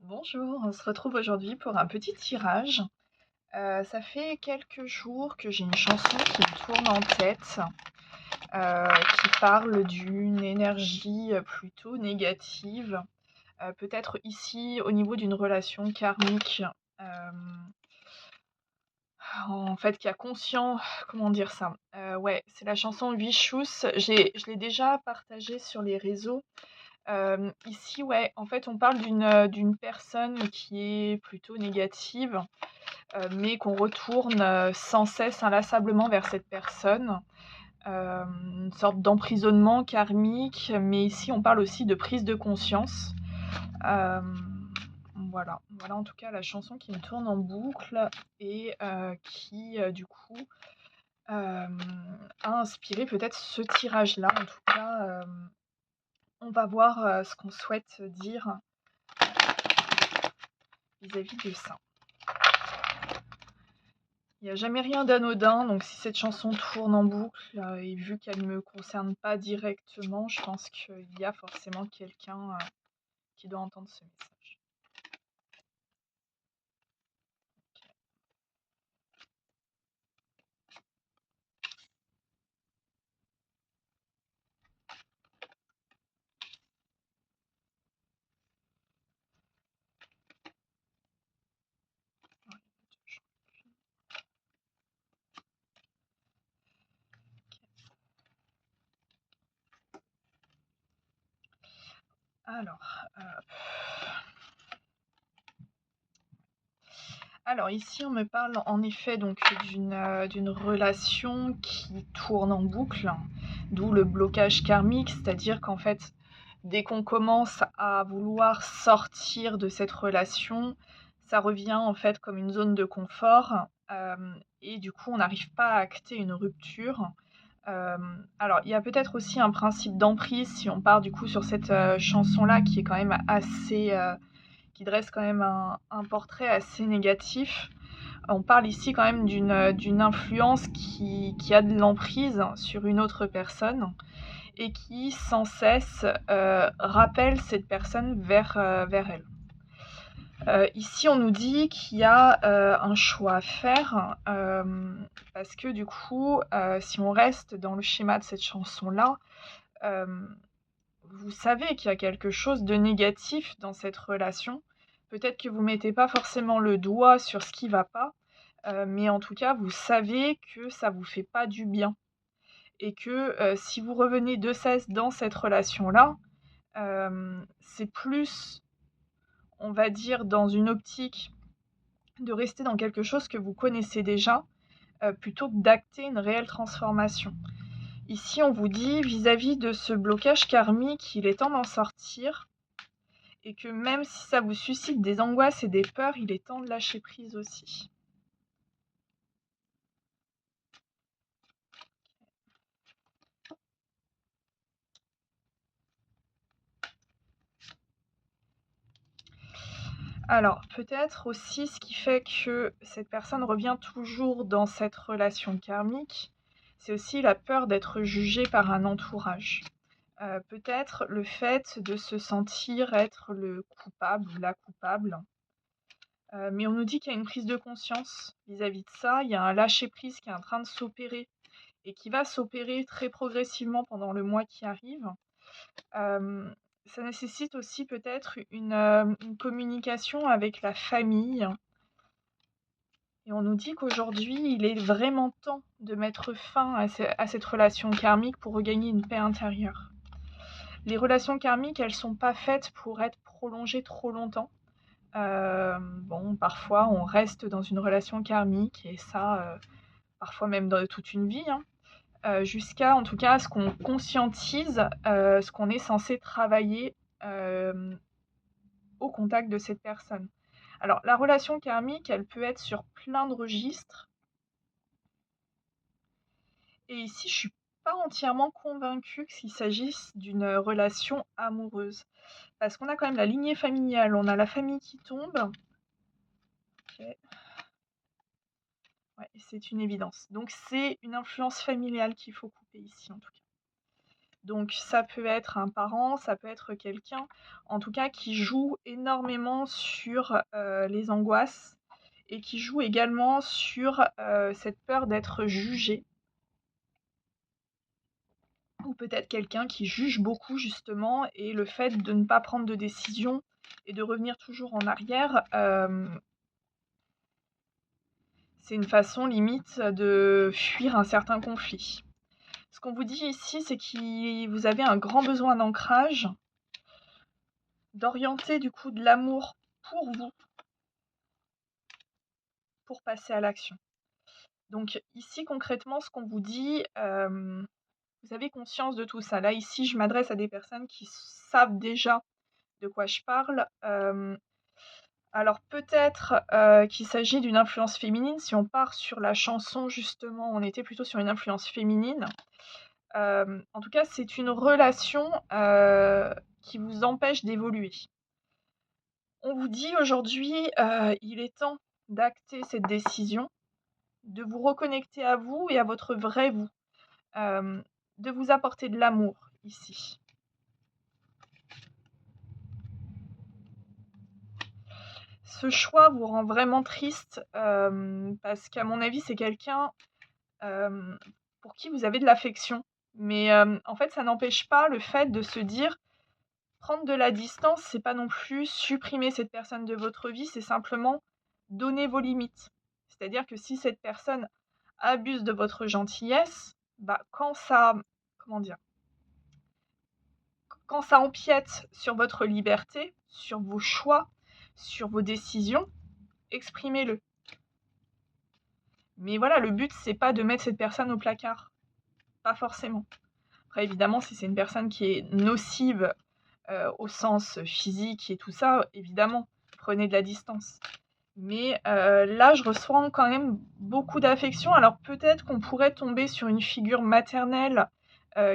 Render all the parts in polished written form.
Bonjour, on se retrouve aujourd'hui pour un petit tirage. Ça fait quelques jours que j'ai une chanson qui me tourne en tête, qui parle d'une énergie, plutôt négative, peut-être ici au niveau d'une relation karmique, hem, en fait qui a conscient comment dire ça? Ouais, c'est la chanson Vicious. Je l'ai déjà partagée sur les réseaux. Ici, ouais, en fait, on parle d'une personne qui est plutôt négative, mais qu'on retourne, sans cesse, inlassablement vers cette personne. Une sorte d'emprisonnement karmique, mais ici, on parle aussi de prise de conscience. Hem, voilà en tout cas la chanson qui me tourne en boucle et qui, du coup, hem, a inspiré peut-être ce tirage-là. En tout cas, on va voir, ce qu'on souhaite dire vis-à-vis de ça. Il n'y a jamais rien d'anodin, donc si cette chanson tourne en boucle, et vu qu'elle ne me concerne pas directement, je pense qu'il y a forcément quelqu'un, qui doit entendre ce message. Alors, alors ici on me parle en effet donc d'une relation qui tourne en boucle, d'où le blocage karmique. C'est-à-dire qu'en fait, dès qu'on commence à vouloir sortir de cette relation, ça revient en fait comme une zone de confort, et du coup on n'arrive pas à acter une rupture. Alors il y a peut-être aussi un principe d'emprise si on part du coup sur cette, chanson-là qui est quand même assez, qui dresse quand même un portrait assez négatif. On parle ici quand même d'une influence qui a de l'emprise sur une autre personne et qui sans cesse, rappelle cette personne vers elle. Ici, on nous dit qu'il y a, un choix à faire, parce que du coup, si on reste dans le schéma de cette chanson-là, hem, vous savez qu'il y a quelque chose de négatif dans cette relation. Peut-être que vous mettez pas forcément le doigt sur ce qui va pas, mais en tout cas, vous savez que ça vous fait pas du bien et que, si vous revenez de cesse dans cette relation-là, c'est plus, on va dire, dans une optique de rester dans quelque chose que vous connaissez déjà, plutôt que d'acter une réelle transformation. Ici, on vous dit vis-à-vis de ce blocage karmique, il est temps d'en sortir et que même si ça vous suscite des angoisses et des peurs, il est temps de lâcher prise aussi. Alors, peut-être aussi ce qui fait que cette personne revient toujours dans cette relation karmique, c'est aussi la peur d'être jugée par un entourage. Peut-être le fait de se sentir être le coupable ou la coupable, mais on nous dit qu'il y a une prise de conscience vis-à-vis de ça. Il y a un lâcher prise qui est en train de s'opérer et qui va s'opérer très progressivement pendant le mois qui arrive. Hem, Ça nécessite aussi peut-être une communication avec la famille et on nous dit qu'aujourd'hui, il est vraiment temps de mettre fin à cette relation karmique pour regagner une paix intérieure. Les relations karmiques, elles sont pas faites pour être prolongées trop longtemps. Bon, parfois, on reste dans une relation karmique et ça, parfois même dans toute une vie, hein, jusqu'à, en tout cas, ce qu'on conscientise, ce qu'on est censé travailler, hem, au contact de cette personne. Alors la relation karmique, elle peut être sur plein de registres et ici, je suis pas entièrement convaincue qu'il s'agisse d'une, relation amoureuse. Parce qu'on a quand même la lignée familiale, on a la famille qui tombe. OK. Ouais, c'est une évidence. Donc c'est une influence familiale qu'il faut couper ici, en tout cas. Donc ça peut être un parent, ça peut être quelqu'un, en tout cas qui joue énormément sur, les angoisses et qui joue également sur, cette peur d'être jugé ou peut-être quelqu'un qui juge beaucoup justement et le fait de ne pas prendre de décision et de revenir toujours en arrière, c'est une façon limite de fuir un certain conflit. Ce qu'on vous dit ici, c'est que vous avez un grand besoin d'ancrage, d'orienter du coup de l'amour pour vous, pour passer à l'action. Donc ici concrètement, ce qu'on vous dit, vous avez conscience de tout ça. Là ici, je m'adresse à des personnes qui savent déjà de quoi je parle. Alors peut-être, qu'il s'agit d'une influence féminine. Si on part sur la chanson justement, on était plutôt sur une influence féminine. En tout cas, c'est une relation, qui vous empêche d'évoluer. On vous dit aujourd'hui, il est temps d'acter cette décision, de vous reconnecter à vous et à votre vrai vous, de vous apporter de l'amour ici. Ce choix vous rend vraiment triste, parce qu'à mon avis, c'est quelqu'un, hem, pour qui vous avez de l'affection. Mais, en fait, ça n'empêche pas le fait de se dire: prendre de la distance, c'est pas non plus supprimer cette personne de votre vie, c'est simplement donner vos limites. C'est-à-dire que si cette personne abuse de votre gentillesse, bah, comment dire? Quand ça empiète sur votre liberté, sur vos choix, sur vos décisions, exprimez-le. Mais voilà, le but, c'est pas de mettre cette personne au placard, pas forcément. Après évidemment, si c'est une personne qui est nocive, au sens physique et tout ça, évidemment, prenez de la distance. Mais, là, je ressens quand même beaucoup d'affection. Alors peut-être qu'on pourrait tomber sur une figure maternelle,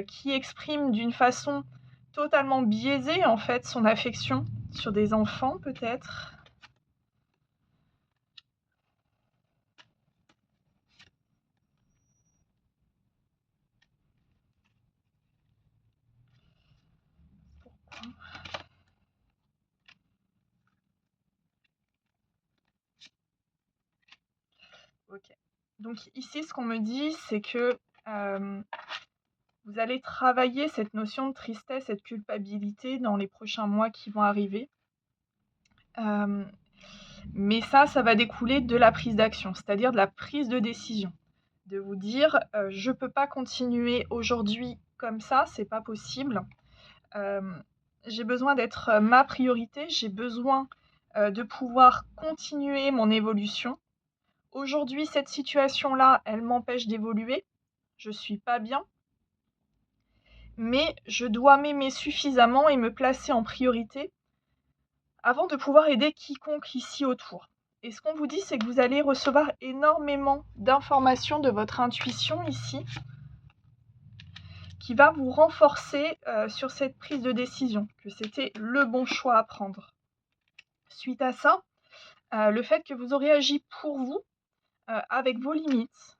qui exprime d'une façon totalement biaisée, en fait, son affection sur des enfants, peut-être? Pourquoi? OK. Donc ici, ce qu'on me dit, c'est que, hem, vous allez travailler cette notion de tristesse et de culpabilité dans les prochains mois qui vont arriver. Hem, mais ça va découler de la prise d'action, c'est-à-dire de la prise de décision. De vous dire, «Je peux pas continuer aujourd'hui comme ça, c'est pas possible. J'ai besoin d'être, ma priorité, j'ai besoin, de pouvoir continuer mon évolution. Aujourd'hui, cette situation-là, elle m'empêche d'évoluer, je suis pas bien, mais je dois m'aimer suffisamment et me placer en priorité avant de pouvoir aider quiconque ici autour». Et ce qu'on vous dit, c'est que vous allez recevoir énormément d'informations de votre intuition ici, qui va vous renforcer, sur cette prise de décision, que c'était le bon choix à prendre. Suite à ça, le fait que vous aurez agi pour vous, avec vos limites,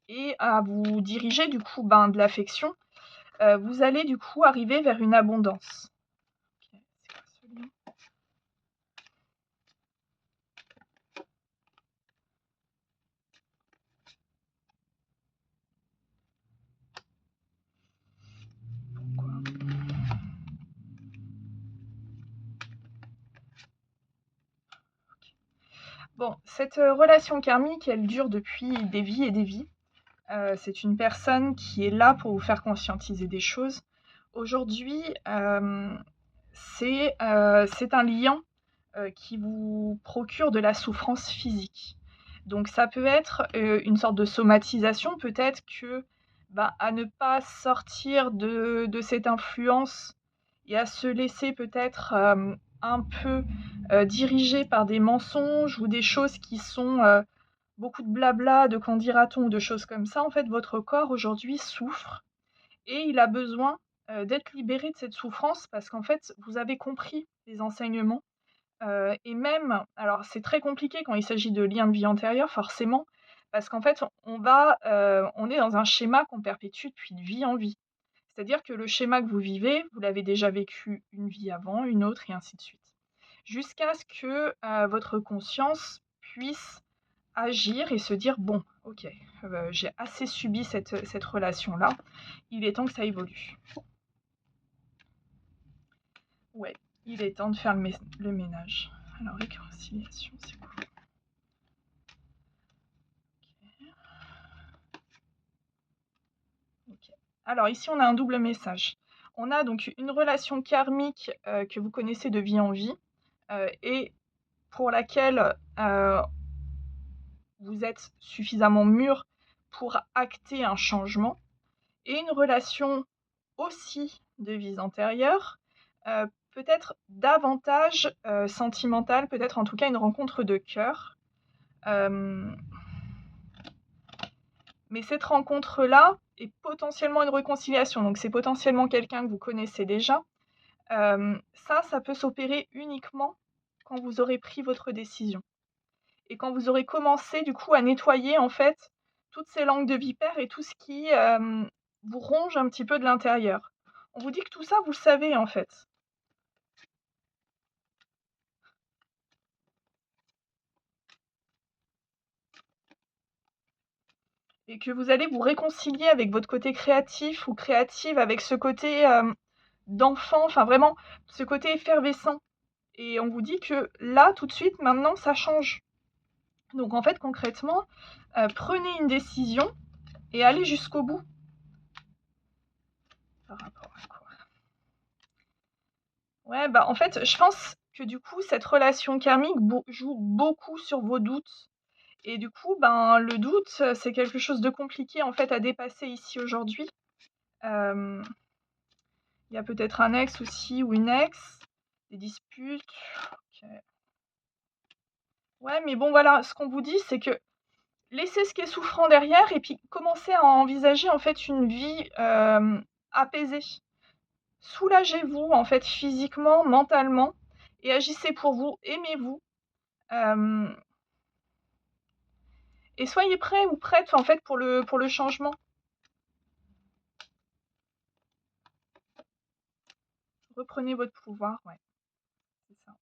et à vous diriger du coup, ben, de l'affection, vous allez du coup arriver vers une abondance. OK, c'est quoi ce lien? Pourquoi? Bon, cette, relation karmique, elle dure depuis des vies et des vies. C'est une personne qui est là pour vous faire conscientiser des choses. Aujourd'hui, c'est un lien, qui vous procure de la souffrance physique. Donc ça peut être, une sorte de somatisation, peut-être que, bah, à ne pas sortir de cette influence et à se laisser peut-être, un peu, diriger par des mensonges ou des choses qui sont, beaucoup de blabla, de qu'en dira-t-on ou de choses comme ça. En fait, votre corps aujourd'hui souffre et il a besoin, d'être libéré de cette souffrance parce qu'en fait, vous avez compris les enseignements. Et même alors c'est très compliqué quand il s'agit de liens de vie antérieure forcément, parce qu'en fait on est dans un schéma qu'on perpétue depuis de vie en vie. C'est-à-dire que le schéma que vous vivez, vous l'avez déjà vécu une vie avant, une autre et ainsi de suite. Jusqu'à ce que, votre conscience puisse agir et se dire: «Bon, OK, j'ai assez subi cette relation-là, il est temps que ça évolue». Ouais, il est temps de faire le ménage. Alors réconciliation, c'est quoi? OK. Alors ici, on a un double message. On a donc une relation karmique, que vous connaissez de vie en vie, et pour laquelle, vous êtes suffisamment mûr pour acter un changement, et une relation aussi de vies antérieures, peut-être davantage, sentimentale, peut-être en tout cas une rencontre de cœur. Hem, mais cette rencontre-là est potentiellement une réconciliation, donc c'est potentiellement quelqu'un que vous connaissez déjà. Ça peut s'opérer uniquement quand vous aurez pris votre décision et quand vous aurez commencé du coup à nettoyer en fait toutes ces langues de vipère et tout ce qui, vous ronge un petit peu de l'intérieur. On vous dit que tout ça, vous le savez en fait. Et que vous allez vous réconcilier avec votre côté créatif ou créative, avec ce côté, d'enfant, enfin vraiment ce côté effervescent. Et on vous dit que là, tout de suite, maintenant, ça change. Donc en fait, concrètement, prenez une décision et allez jusqu'au bout. Par rapport à quoi? Ouais, bah, en fait, je pense que du coup, cette relation karmique joue beaucoup sur vos doutes. Et du coup, ben, le doute, c'est quelque chose de compliqué en fait à dépasser ici aujourd'hui. Hem, il y a peut-être un ex aussi ou une ex, des disputes. OK. Ouais, mais bon voilà, ce qu'on vous dit, c'est que laissez ce qui est souffrant derrière et puis commencez à envisager en fait une vie, apaisée. Soulagez-vous en fait physiquement, mentalement et agissez pour vous, aimez-vous, hem et soyez prêts ou prêtes en fait pour le changement. Reprenez votre pouvoir, ouais, c'est ça.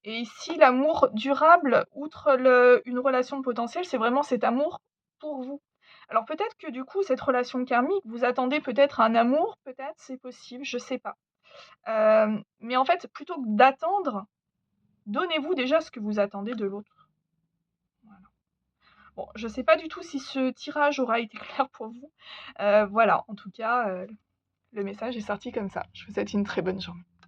Et ici, l'amour durable, outre une relation potentielle, c'est vraiment cet amour pour vous. Alors peut-être que du coup, cette relation karmique, vous attendez peut-être un amour, peut-être, c'est possible, je sais pas. Mais en fait, plutôt que d'attendre, donnez-vous déjà ce que vous attendez de l'autre. Voilà. Bon, je sais pas du tout si ce tirage aura été clair pour vous. Voilà, en tout cas, le message est sorti comme ça. Je vous souhaite une très bonne journée.